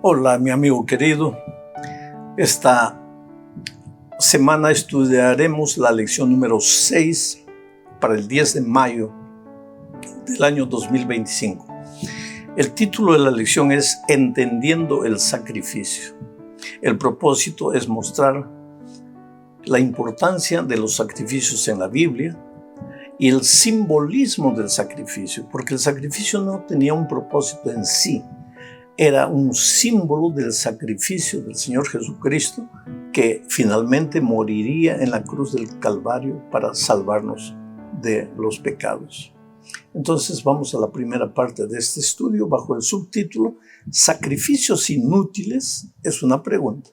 Hola, mi amigo querido. Esta semana estudiaremos la lección número 6 para el 10 de mayo del año 2025. El título de la lección es Entendiendo el sacrificio. El propósito es mostrar la importancia de los sacrificios en la Biblia y el simbolismo del sacrificio, porque el sacrificio no tenía un propósito en sí. Era un símbolo del sacrificio del Señor Jesucristo que finalmente moriría en la cruz del Calvario para salvarnos de los pecados. Entonces vamos a la primera parte de este estudio bajo el subtítulo ¿Sacrificios inútiles? Es una pregunta.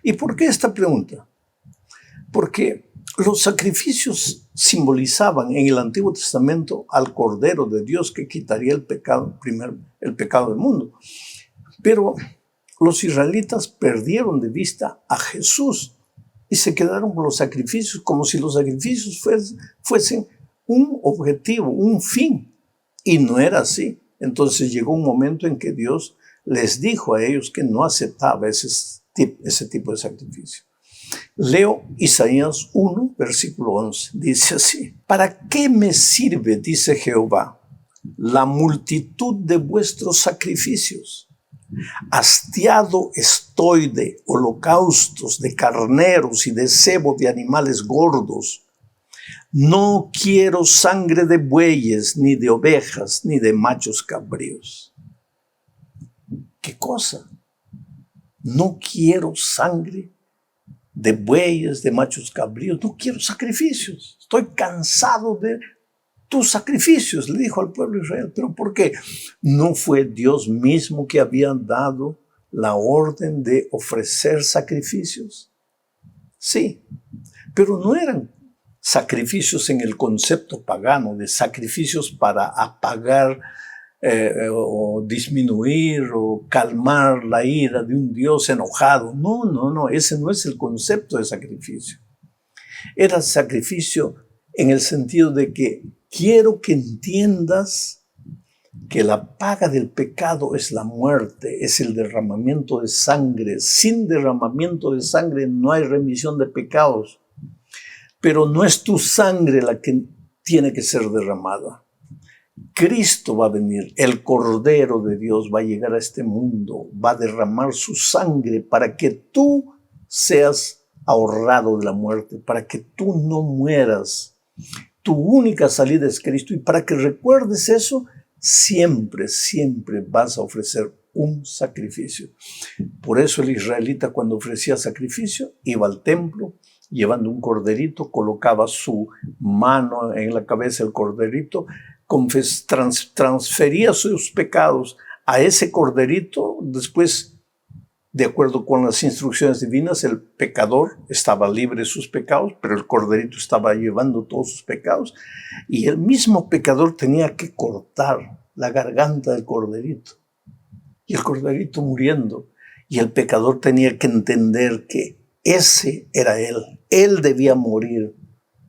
¿Y por qué esta pregunta? Porque los sacrificios simbolizaban en el Antiguo Testamento al Cordero de Dios que quitaría el pecado del mundo. Pero los israelitas perdieron de vista a Jesús y se quedaron con los sacrificios como si los sacrificios fuesen un objetivo, un fin. Y no era así. Entonces llegó un momento en que Dios les dijo a ellos que no aceptaba ese tipo de sacrificio. Leo Isaías 1, versículo 11. Dice así: ¿Para qué me sirve, dice Jehová, la multitud de vuestros sacrificios? Hastiado estoy de holocaustos, de carneros y de cebo de animales gordos. No quiero sangre de bueyes, ni de ovejas, ni de machos cabríos. ¿Qué cosa? No quiero sangre de bueyes, de machos cabríos. No quiero sacrificios. Estoy cansado de tus sacrificios, le dijo al pueblo de Israel. ¿Pero por qué? ¿No fue Dios mismo que había dado la orden de ofrecer sacrificios? Sí, pero no eran sacrificios en el concepto pagano de sacrificios para apagar o disminuir o calmar la ira de un Dios enojado. No, ese no es el concepto de sacrificio. Era sacrificio en el sentido de que quiero que entiendas que la paga del pecado es la muerte, es el derramamiento de sangre. Sin derramamiento de sangre no hay remisión de pecados. Pero no es tu sangre la que tiene que ser derramada. Cristo va a venir, el Cordero de Dios va a llegar a este mundo, va a derramar su sangre para que tú seas ahorrado de la muerte, para que tú no mueras. Tu única salida es Cristo, y para que recuerdes eso, siempre vas a ofrecer un sacrificio. Por eso el israelita, cuando ofrecía sacrificio, iba al templo llevando un corderito, colocaba su mano en la cabeza del corderito, transfería sus pecados a ese corderito. Después, de acuerdo con las instrucciones divinas, el pecador estaba libre de sus pecados, pero el corderito estaba llevando todos sus pecados, y el mismo pecador tenía que cortar la garganta del corderito, y el corderito muriendo, y el pecador tenía que entender que ese era él debía morir,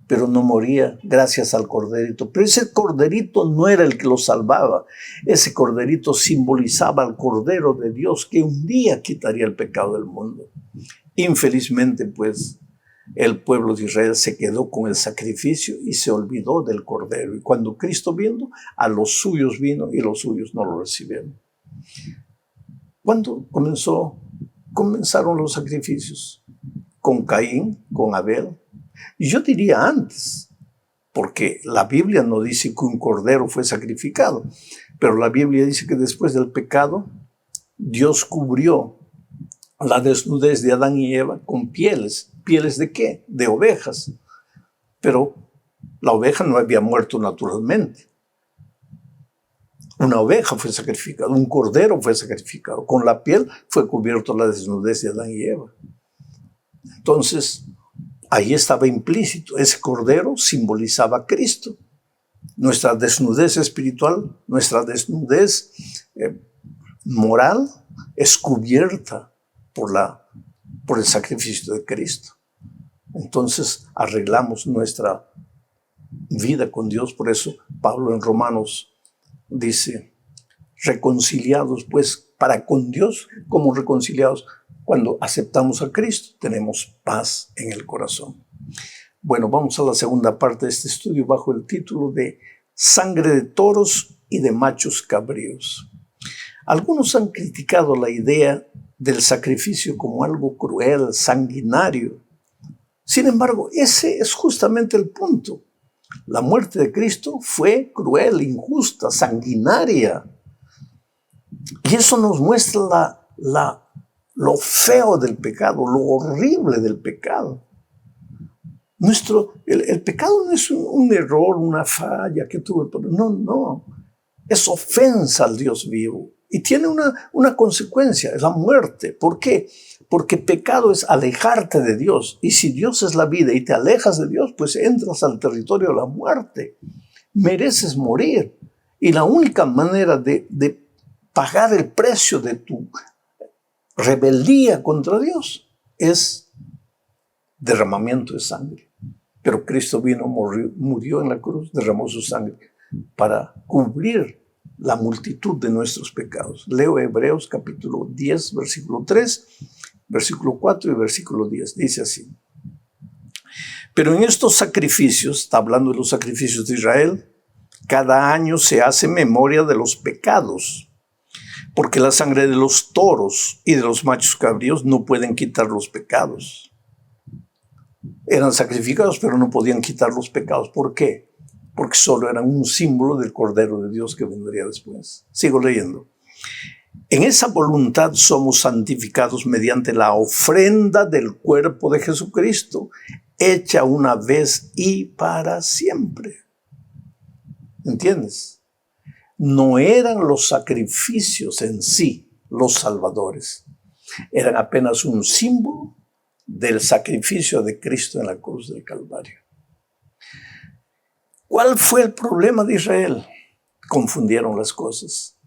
pero no moría gracias al corderito. Pero ese corderito no era el que lo salvaba. Ese corderito simbolizaba al Cordero de Dios que un día quitaría el pecado del mundo. Infelizmente, pues, el pueblo de Israel se quedó con el sacrificio y se olvidó del Cordero. Y cuando Cristo vino, a los suyos vino y los suyos no lo recibieron. ¿Cuándo comenzaron los sacrificios? Con Caín, con Abel. Y yo diría antes, porque la Biblia no dice que un cordero fue sacrificado, pero la Biblia dice que después del pecado, Dios cubrió la desnudez de Adán y Eva con pieles. ¿Pieles de qué? De ovejas. Pero la oveja no había muerto naturalmente. Una oveja fue sacrificada, un cordero fue sacrificado. Con la piel fue cubierto la desnudez de Adán y Eva. Entonces, ahí estaba implícito. Ese cordero simbolizaba a Cristo. Nuestra desnudez espiritual, nuestra desnudez moral es cubierta por el sacrificio de Cristo. Entonces arreglamos nuestra vida con Dios. Por eso Pablo en Romanos dice: reconciliados pues para con Dios, como reconciliados cuando aceptamos a Cristo, tenemos paz en el corazón. Bueno, vamos a la segunda parte de este estudio bajo el título de Sangre de toros y de machos cabríos. Algunos han criticado la idea del sacrificio como algo cruel, sanguinario. Sin embargo, ese es justamente el punto. La muerte de Cristo fue cruel, injusta, sanguinaria. Y eso nos muestra lo feo del pecado, lo horrible del pecado. El pecado no es un error, una falla que tuve. No. Es ofensa al Dios vivo. Y tiene una consecuencia, es la muerte. ¿Por qué? Porque pecado es alejarte de Dios. Y si Dios es la vida y te alejas de Dios, pues entras al territorio de la muerte. Mereces morir. Y la única manera de pagar el precio de tu rebeldía contra Dios es derramamiento de sangre. Pero Cristo vino, murió en la cruz, derramó su sangre para cubrir la multitud de nuestros pecados. Leo Hebreos capítulo 10, versículo 3, versículo 4 y versículo 10. Dice así: pero en estos sacrificios, está hablando de los sacrificios de Israel, cada año se hace memoria de los pecados, porque la sangre de los toros y de los machos cabríos no pueden quitar los pecados. Eran sacrificados, pero no podían quitar los pecados. ¿Por qué? Porque solo eran un símbolo del Cordero de Dios que vendría después. Sigo leyendo. En esa voluntad somos santificados mediante la ofrenda del cuerpo de Jesucristo, hecha una vez y para siempre. ¿Entiendes? No eran los sacrificios en sí los salvadores. Eran apenas un símbolo del sacrificio de Cristo en la cruz del Calvario. ¿Cuál fue el problema de Israel? Confundieron las cosas.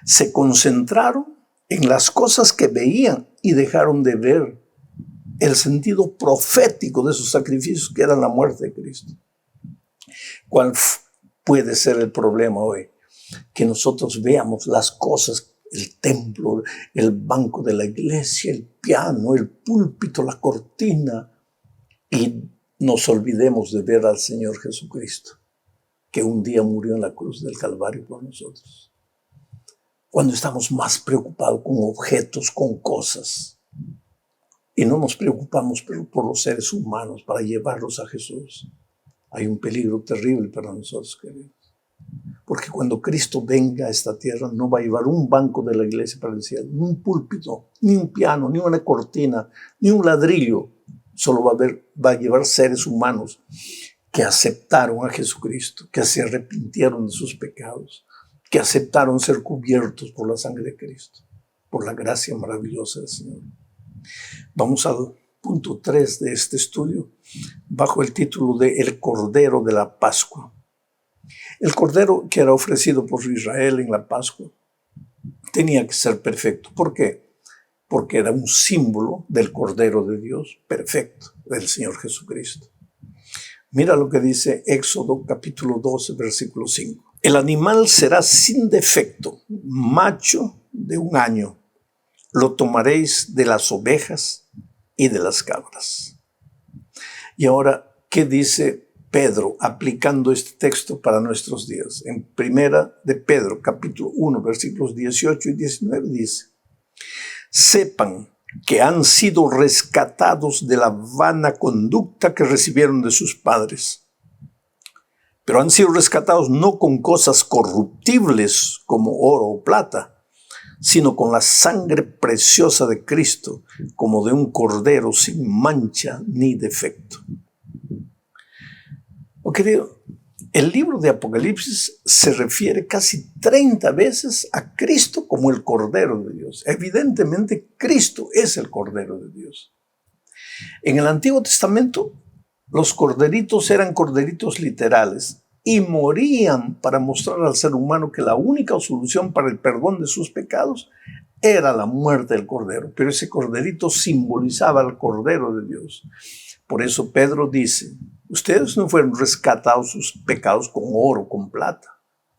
Se concentraron en las cosas que veían y dejaron de ver el sentido profético de esos sacrificios, que era la muerte de Cristo. ¿Cuál puede ser el problema hoy? Que nosotros veamos las cosas, el templo, el banco de la iglesia, el piano, el púlpito, la cortina, y nos olvidemos de ver al Señor Jesucristo, que un día murió en la cruz del Calvario por nosotros. Cuando estamos más preocupados con objetos, con cosas, y no nos preocupamos por los seres humanos para llevarlos a Jesús, hay un peligro terrible para nosotros, queridos. Porque cuando Cristo venga a esta tierra, no va a llevar un banco de la iglesia para el cielo, ni un púlpito, ni un piano, ni una cortina, ni un ladrillo. Solo va a llevar seres humanos que aceptaron a Jesucristo, que se arrepintieron de sus pecados, que aceptaron ser cubiertos por la sangre de Cristo, por la gracia maravillosa del Señor. Vamos al punto 3 de este estudio, bajo el título de El Cordero de la Pascua. El cordero que era ofrecido por Israel en la Pascua tenía que ser perfecto. ¿Por qué? Porque era un símbolo del Cordero de Dios perfecto, del Señor Jesucristo. Mira lo que dice Éxodo capítulo 12, versículo 5. El animal será sin defecto, macho de 1 año. Lo tomaréis de las ovejas y de las cabras. Y ahora, ¿qué dice Pedro aplicando este texto para nuestros días? En primera de Pedro, capítulo 1, versículos 18 y 19 dice: sepan que han sido rescatados de la vana conducta que recibieron de sus padres. Pero han sido rescatados no con cosas corruptibles como oro o plata, sino con la sangre preciosa de Cristo, como de un cordero sin mancha ni defecto. Oh, querido, el libro de Apocalipsis se refiere casi 30 veces a Cristo como el Cordero de Dios. Evidentemente, Cristo es el Cordero de Dios. En el Antiguo Testamento, los corderitos eran corderitos literales y morían para mostrar al ser humano que la única solución para el perdón de sus pecados era la muerte del Cordero. Pero ese corderito simbolizaba al Cordero de Dios. Por eso Pedro dice: ustedes no fueron rescatados sus pecados con oro, con plata.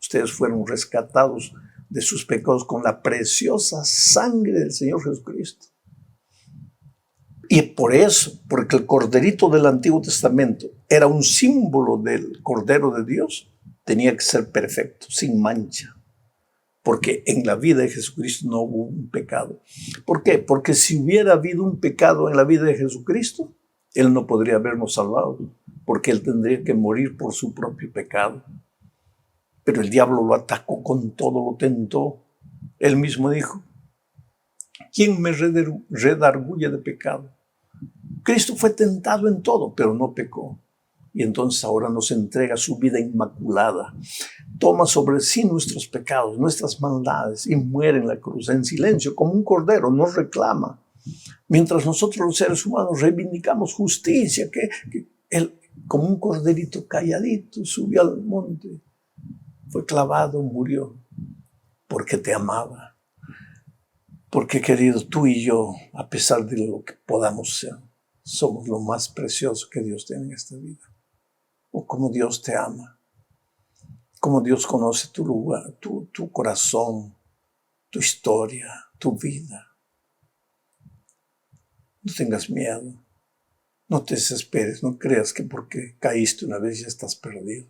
Ustedes fueron rescatados de sus pecados con la preciosa sangre del Señor Jesucristo. Y por eso, porque el corderito del Antiguo Testamento era un símbolo del Cordero de Dios, tenía que ser perfecto, sin mancha. Porque en la vida de Jesucristo no hubo un pecado. ¿Por qué? Porque si hubiera habido un pecado en la vida de Jesucristo, Él no podría habernos salvado, porque Él tendría que morir por su propio pecado. Pero el diablo lo atacó con todo, lo tentó. Él mismo dijo, ¿quién me redarguye de pecado? Cristo fue tentado en todo, pero no pecó. Y entonces ahora nos entrega su vida inmaculada. Toma sobre sí nuestros pecados, nuestras maldades y muere en la cruz en silencio como un cordero, nos reclama. Mientras nosotros los seres humanos reivindicamos justicia, que Él como un corderito calladito subió al monte, fue clavado, murió, porque te amaba. Porque querido, tú y yo, a pesar de lo que podamos ser, somos lo más precioso que Dios tiene en esta vida. O como Dios te ama, como Dios conoce tu lugar, tu corazón, tu historia, tu vida. No tengas miedo, no te desesperes, no creas que porque caíste una vez ya estás perdido.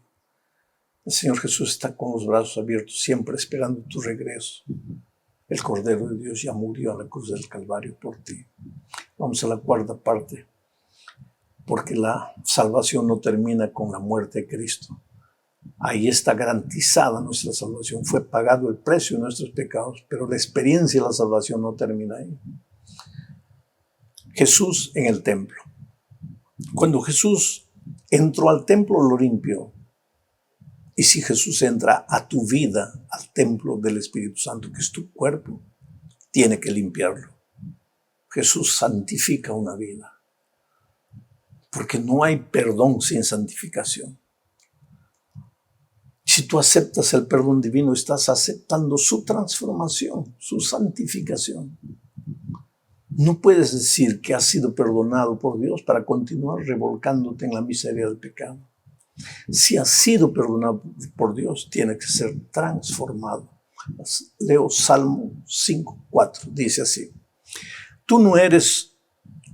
El Señor Jesús está con los brazos abiertos, siempre esperando tu regreso. El Cordero de Dios ya murió en la cruz del Calvario por ti. Vamos a la cuarta parte. Porque la salvación no termina con la muerte de Cristo. Ahí está garantizada nuestra salvación. Fue pagado el precio de nuestros pecados, pero la experiencia de la salvación no termina ahí. Jesús en el templo. Cuando Jesús entró al templo, lo limpió. Y si Jesús entra a tu vida, al templo del Espíritu Santo, que es tu cuerpo, tiene que limpiarlo. Jesús santifica una vida. Porque no hay perdón sin santificación. Si tú aceptas el perdón divino, estás aceptando su transformación, su santificación. No puedes decir que has sido perdonado por Dios para continuar revolcándote en la miseria del pecado. Si has sido perdonado por Dios, tiene que ser transformado. Leo Salmo 5:4, dice así. Tú no eres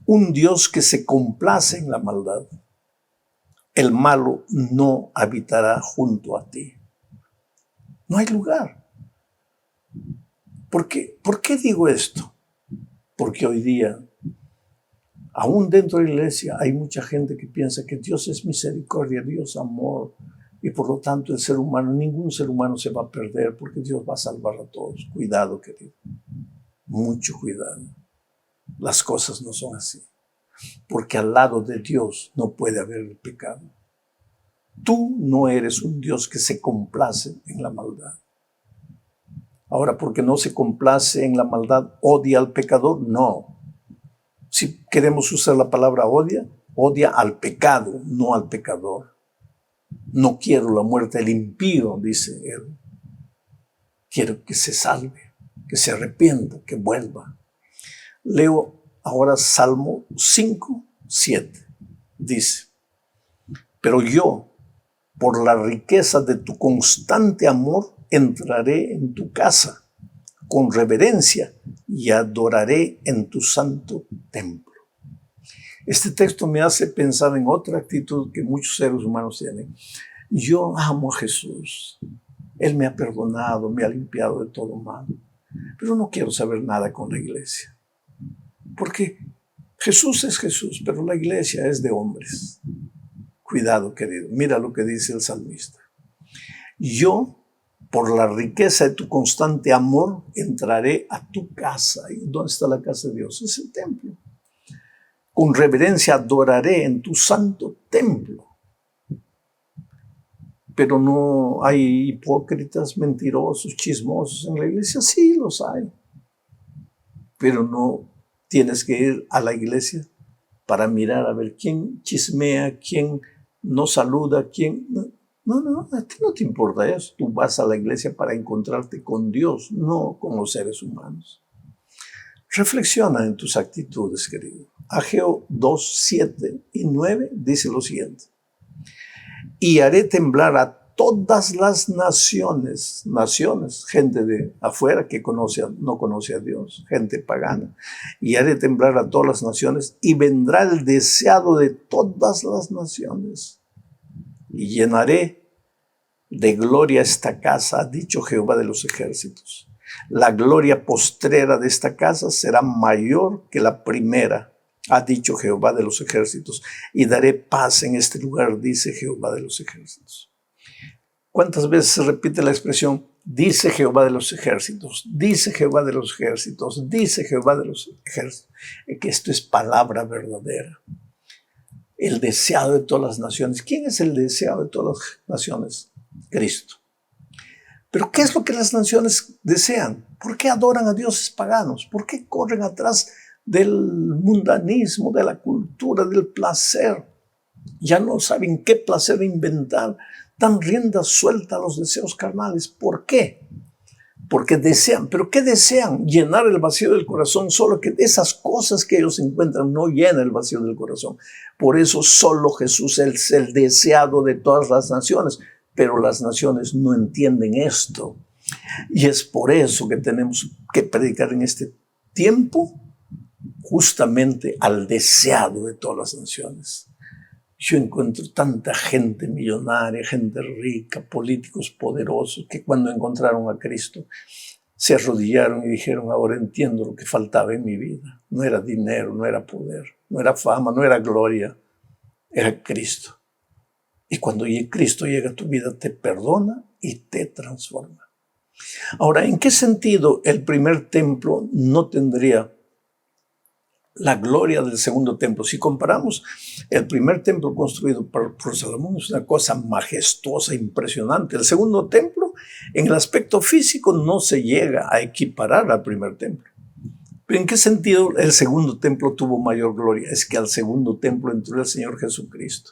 un Dios que se complace en la maldad. El malo no habitará junto a ti. No hay lugar. ¿Por qué digo esto? Porque hoy día, aún dentro de la iglesia, hay mucha gente que piensa que Dios es misericordia, Dios amor, y por lo tanto ningún ser humano se va a perder porque Dios va a salvar a todos. Cuidado, querido. Mucho cuidado. Las cosas no son así. Porque al lado de Dios no puede haber el pecado. Tú no eres un Dios que se complace en la maldad. Ahora, porque no se complace en la maldad, odia al pecador, no. Si queremos usar la palabra odia al pecado, no al pecador. No quiero la muerte del impío, dice él. Quiero que se salve, que se arrepienta, que vuelva. Leo ahora Salmo 5:7. Dice, pero yo, por la riqueza de tu constante amor, entraré en tu casa con reverencia y adoraré en tu santo templo. Este texto me hace pensar en otra actitud que muchos seres humanos tienen. Yo amo a Jesús. Él me ha perdonado, me ha limpiado de todo mal. Pero no quiero saber nada con la iglesia. Porque Jesús es Jesús, pero la iglesia es de hombres. Cuidado, querido. Mira lo que dice el salmista. Yo, por la riqueza de tu constante amor, entraré a tu casa. ¿Y dónde está la casa de Dios? Es el templo. Con reverencia adoraré en tu santo templo. Pero no hay hipócritas, mentirosos, chismosos en la iglesia. Sí, los hay. Pero no tienes que ir a la iglesia para mirar a ver quién chismea, quién no saluda, quién... No, a ti no te importa eso. Tú vas a la iglesia para encontrarte con Dios, no con los seres humanos. Reflexiona en tus actitudes, querido. Ageo 2:7 y 9 dice lo siguiente. Y haré temblar a todas las naciones, gente de afuera que no conoce a Dios, gente pagana, y haré temblar a todas las naciones, y vendrá el deseado de todas las naciones, y llenaré de gloria esta casa, ha dicho Jehová de los ejércitos. La gloria postrera de esta casa será mayor que la primera, ha dicho Jehová de los ejércitos, y daré paz en este lugar, dice Jehová de los ejércitos. ¿Cuántas veces se repite la expresión, dice Jehová de los ejércitos, dice Jehová de los ejércitos, dice Jehová de los ejércitos? Que esto es palabra verdadera. El deseado de todas las naciones. ¿Quién es el deseado de todas las naciones? Cristo. Pero ¿qué es lo que las naciones desean? ¿Por qué adoran a dioses paganos? ¿Por qué corren atrás del mundanismo, de la cultura, del placer? Ya no saben qué placer inventar. Dan rienda suelta a los deseos carnales. ¿Por qué? Porque desean. ¿Pero qué desean? Llenar el vacío del corazón. Solo que esas cosas que ellos encuentran no llenan el vacío del corazón. Por eso solo Jesús es el deseado de todas las naciones. Pero las naciones no entienden esto. Y es por eso que tenemos que predicar en este tiempo justamente al deseado de todas las naciones. Yo encuentro tanta gente millonaria, gente rica, políticos poderosos, que cuando encontraron a Cristo se arrodillaron y dijeron, ahora entiendo lo que faltaba en mi vida. No era dinero, no era poder, no era fama, no era gloria, era Cristo. Y cuando Cristo llega a tu vida, te perdona y te transforma. Ahora, ¿en qué sentido el primer templo no tendría la gloria del segundo templo? Si comparamos, el primer templo construido por Salomón es una cosa majestuosa, impresionante. El segundo templo, en el aspecto físico, no se llega a equiparar al primer templo. ¿Pero en qué sentido el segundo templo tuvo mayor gloria? Es que al segundo templo entró el Señor Jesucristo.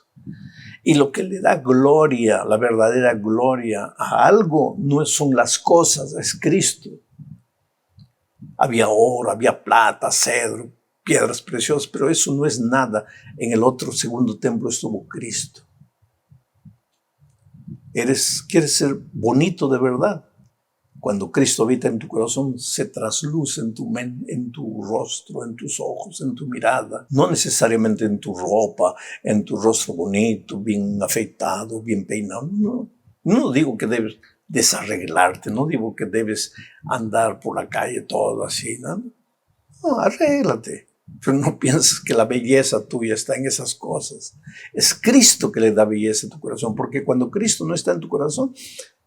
Y lo que le da gloria, la verdadera gloria a algo, no son las cosas, es Cristo. Había oro, había plata, cedro, piedras preciosas, pero eso no es nada. En el otro segundo templo estuvo Cristo. ¿Quieres ser bonito de verdad? Cuando Cristo habita en tu corazón, se trasluce en tu mente, en tu rostro, en tus ojos, en tu mirada. No necesariamente en tu ropa, en tu rostro bonito, bien afeitado, bien peinado. No digo que debes desarreglarte, no digo que debes andar por la calle todo así, ¿no? No, arréglate. Pero no pienses que la belleza tuya está en esas cosas. Es Cristo que le da belleza a tu corazón, porque cuando Cristo no está en tu corazón,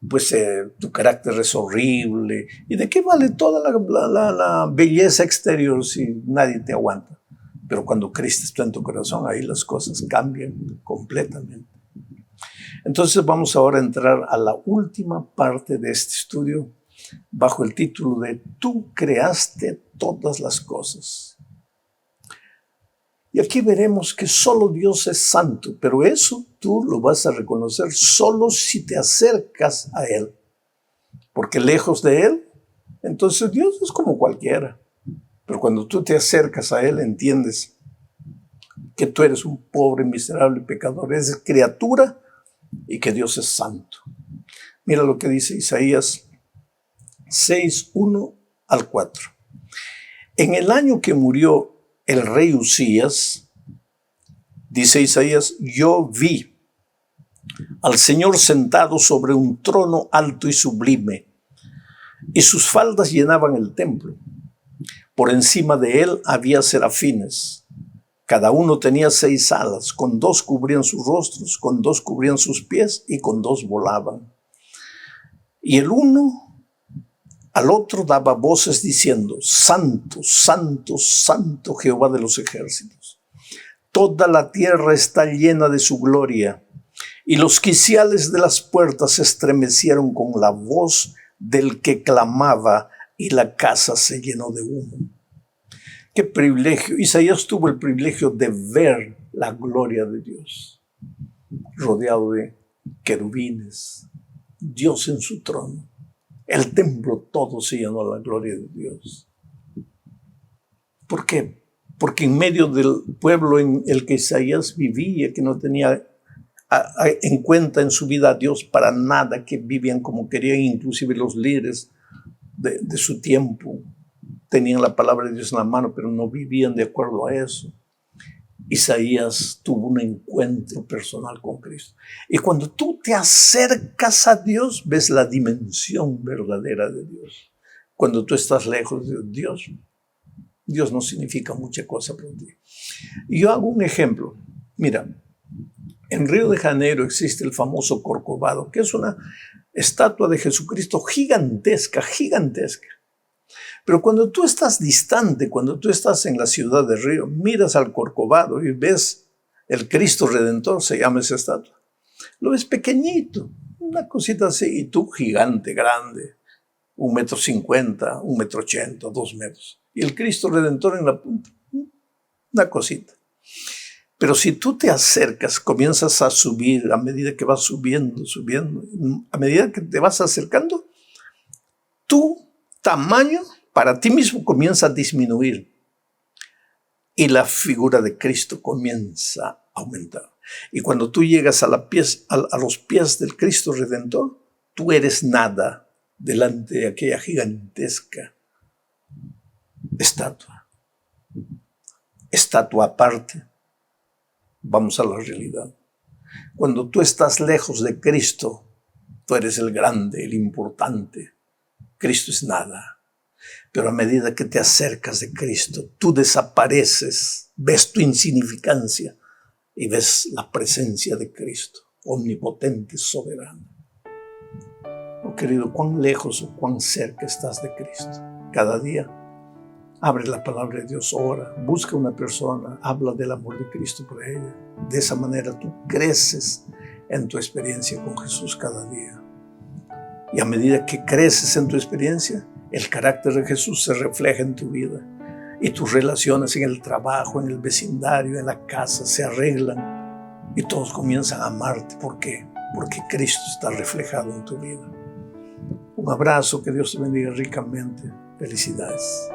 pues tu carácter es horrible. ¿Y de qué vale toda la belleza exterior si nadie te aguanta? Pero cuando Cristo está en tu corazón, ahí las cosas cambian completamente. Entonces vamos ahora a entrar a la última parte de este estudio bajo el título de Tú creaste todas las cosas. Y aquí veremos que solo Dios es santo, pero eso tú lo vas a reconocer solo si te acercas a Él. Porque lejos de Él, entonces Dios es como cualquiera. Pero cuando tú te acercas a Él, entiendes que tú eres un pobre, miserable pecador, eres criatura y que Dios es santo. Mira lo que dice Isaías 6, 1 al 4. En el año que murió el rey Usías, dice Isaías, yo vi al Señor sentado sobre un trono alto y sublime, y sus faldas llenaban el templo. Por encima de él había serafines. Cada uno tenía 6 alas, con 2 cubrían sus rostros, con 2 cubrían sus pies y con 2 volaban. Y el uno al otro daba voces diciendo, Santo, Santo, Santo Jehová de los ejércitos. Toda la tierra está llena de su gloria. Y los quiciales de las puertas se estremecieron con la voz del que clamaba y la casa se llenó de humo. Qué privilegio. Isaías tuvo el privilegio de ver la gloria de Dios, rodeado de querubines, Dios en su trono. El templo todo se llenó de la gloria de Dios. ¿Por qué? Porque en medio del pueblo en el que Isaías vivía, que no tenía en cuenta en su vida a Dios para nada, que vivían como querían. Inclusive los líderes de su tiempo tenían la palabra de Dios en la mano, pero no vivían de acuerdo a eso. Isaías tuvo un encuentro personal con Cristo. Y cuando tú te acercas a Dios, ves la dimensión verdadera de Dios. Cuando tú estás lejos de Dios, Dios no significa mucha cosa para ti. Y yo hago un ejemplo. Mira, en Río de Janeiro existe el famoso Corcovado, que es una estatua de Jesucristo gigantesca, gigantesca. Pero cuando tú estás distante, cuando tú estás en la ciudad de Río, miras al Corcovado y ves el Cristo Redentor, se llama esa estatua. Lo ves pequeñito, una cosita así, y tú gigante, grande, 1,50 m, 1,80 m, 2 metros. Y el Cristo Redentor en la punta, una cosita. Pero si tú te acercas, comienzas a subir, a medida que vas subiendo, a medida que te vas acercando, tu tamaño para ti mismo comienza a disminuir y la figura de Cristo comienza a aumentar. Y cuando tú llegas a los pies del Cristo Redentor, tú eres nada delante de aquella gigantesca estatua. Estatua aparte. Vamos a la realidad. Cuando tú estás lejos de Cristo, tú eres el grande, el importante. Cristo es nada. Pero a medida que te acercas de Cristo, tú desapareces, ves tu insignificancia y ves la presencia de Cristo, omnipotente, soberano. Oh, querido, cuán lejos o cuán cerca estás de Cristo. Cada día abre la palabra de Dios, ora, busca una persona, habla del amor de Cristo por ella. De esa manera tú creces en tu experiencia con Jesús cada día. Y a medida que creces en tu experiencia, el carácter de Jesús se refleja en tu vida. Y tus relaciones en el trabajo, en el vecindario, en la casa se arreglan. Y todos comienzan a amarte. ¿Por qué? Porque Cristo está reflejado en tu vida. Un abrazo, que Dios te bendiga ricamente. Felicidades.